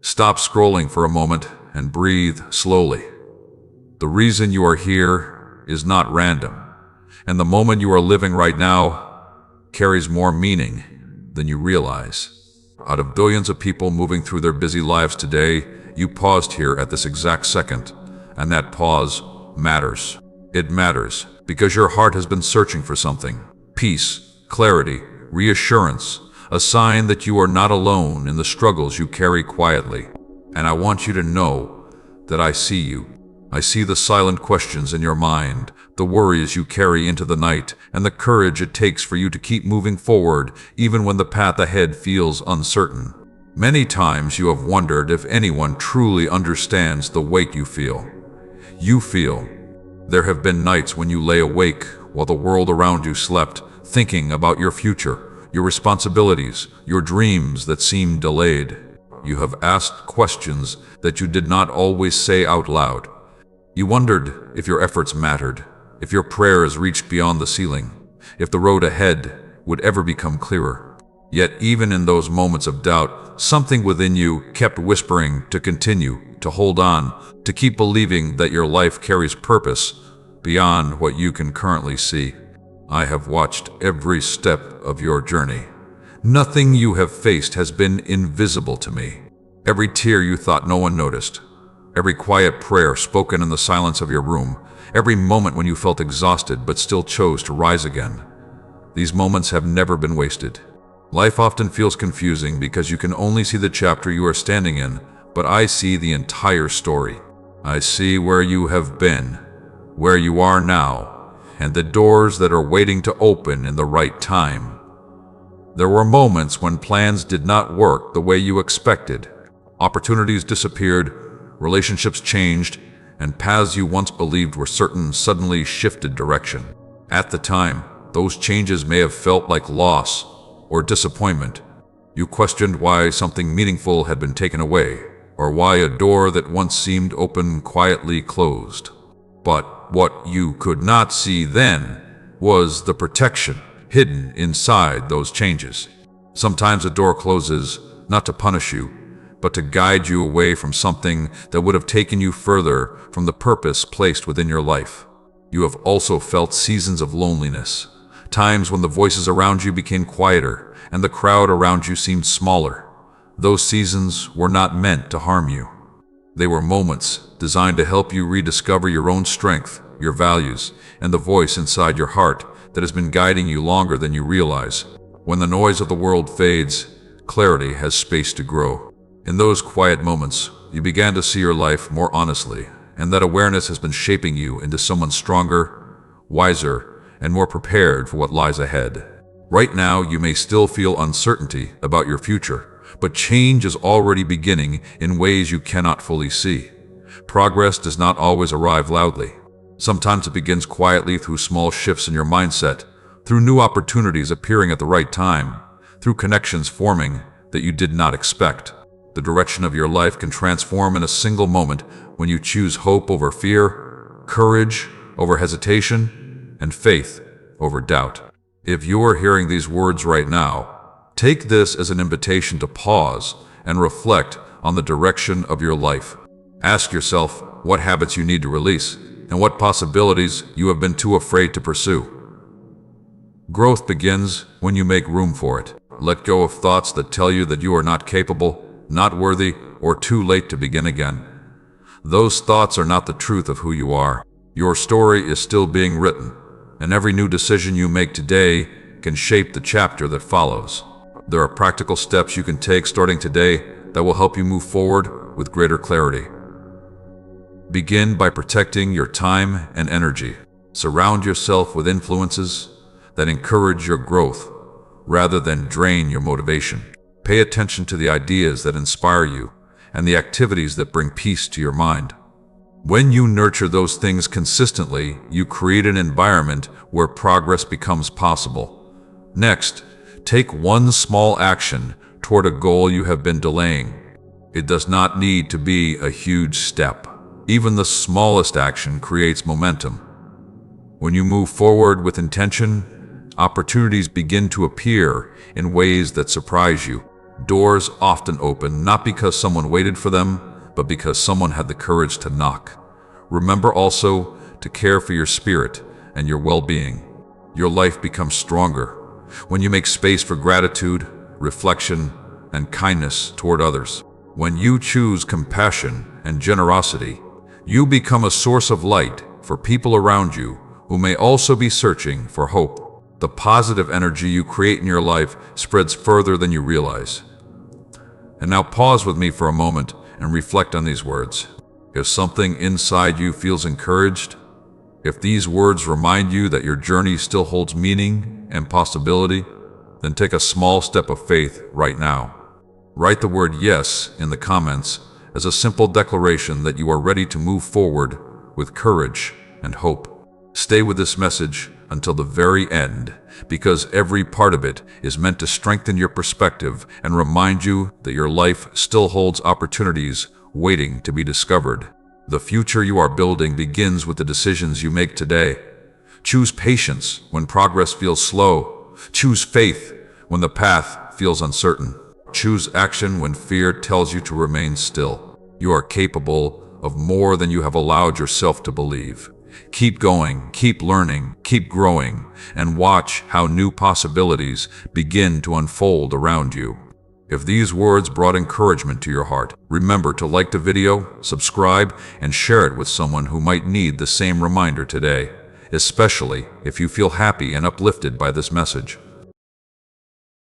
Stop scrolling for a moment and breathe slowly. The reason you are here is not random, and the moment you are living right now carries more meaning than you realize. Out of billions of people moving through their busy lives today, you paused here at this exact second, and that pause matters. It matters because your heart has been searching for something: peace, clarity, reassurance, a sign that you are not alone in the struggles you carry quietly. And I want you to know that I see you. I see the silent questions in your mind, the worries you carry into the night, and the courage it takes for you to keep moving forward even when the path ahead feels uncertain. Many times you have wondered if anyone truly understands the weight you feel. There have been nights when you lay awake while the world around you slept, thinking about your future, your responsibilities, your dreams that seemed delayed. You have asked questions that you did not always say out loud. You wondered if your efforts mattered, if your prayers reached beyond the ceiling, if the road ahead would ever become clearer. Yet even in those moments of doubt, something within you kept whispering to continue, to hold on, to keep believing that your life carries purpose beyond what you can currently see. I have watched every step of your journey. Nothing you have faced has been invisible to me. Every tear you thought no one noticed, every quiet prayer spoken in the silence of your room, every moment when you felt exhausted but still chose to rise again. These moments have never been wasted. Life often feels confusing because you can only see the chapter you are standing in, but I see the entire story. I see where you have been, where you are now, and the doors that are waiting to open in the right time. There were moments when plans did not work the way you expected. Opportunities disappeared, relationships changed, and paths you once believed were certain suddenly shifted direction. At the time, those changes may have felt like loss or disappointment. You questioned why something meaningful had been taken away, or why a door that once seemed open quietly closed. But what you could not see then was the protection hidden inside those changes. Sometimes a door closes, not to punish you, but to guide you away from something that would have taken you further from the purpose placed within your life. You have also felt seasons of loneliness, times when the voices around you became quieter and the crowd around you seemed smaller. Those seasons were not meant to harm you. They were moments designed to help you rediscover your own strength, your values, and the voice inside your heart that has been guiding you longer than you realize. When the noise of the world fades, clarity has space to grow. In those quiet moments, you began to see your life more honestly, and that awareness has been shaping you into someone stronger, wiser, and more prepared for what lies ahead. Right now, you may still feel uncertainty about your future, but change is already beginning in ways you cannot fully see. Progress does not always arrive loudly. Sometimes it begins quietly through small shifts in your mindset, through new opportunities appearing at the right time, through connections forming that you did not expect. The direction of your life can transform in a single moment when you choose hope over fear, courage over hesitation, and faith over doubt. If you are hearing these words right now, take this as an invitation to pause and reflect on the direction of your life. Ask yourself what habits you need to release and what possibilities you have been too afraid to pursue. Growth begins when you make room for it. Let go of thoughts that tell you that you are not capable, not worthy, or too late to begin again. Those thoughts are not the truth of who you are. Your story is still being written, and every new decision you make today can shape the chapter that follows. There are practical steps you can take starting today that will help you move forward with greater clarity. Begin by protecting your time and energy. Surround yourself with influences that encourage your growth rather than drain your motivation. Pay attention to the ideas that inspire you and the activities that bring peace to your mind. When you nurture those things consistently, you create an environment where progress becomes possible. Next, take one small action toward a goal you have been delaying. It does not need to be a huge step. Even the smallest action creates momentum. When you move forward with intention, opportunities begin to appear in ways that surprise you. Doors often open not because someone waited for them, but because someone had the courage to knock. Remember also to care for your spirit and your well-being. Your life becomes stronger when you make space for gratitude, reflection, and kindness toward others. When you choose compassion and generosity, you become a source of light for people around you who may also be searching for hope. The positive energy you create in your life spreads further than you realize. And now pause with me for a moment and reflect on these words. If something inside you feels encouraged, if these words remind you that your journey still holds meaning and possibility, then take a small step of faith right now. Write the word yes in the comments as a simple declaration that you are ready to move forward with courage and hope. Stay with this message until the very end, because every part of it is meant to strengthen your perspective and remind you that your life still holds opportunities waiting to be discovered. The future you are building begins with the decisions you make today. Choose patience when progress feels slow. Choose faith when the path feels uncertain. Choose action when fear tells you to remain still. You are capable of more than you have allowed yourself to believe. Keep going, keep learning, keep growing, and watch how new possibilities begin to unfold around you. If these words brought encouragement to your heart, remember to like the video, subscribe, and share it with someone who might need the same reminder today, especially if you feel happy and uplifted by this message.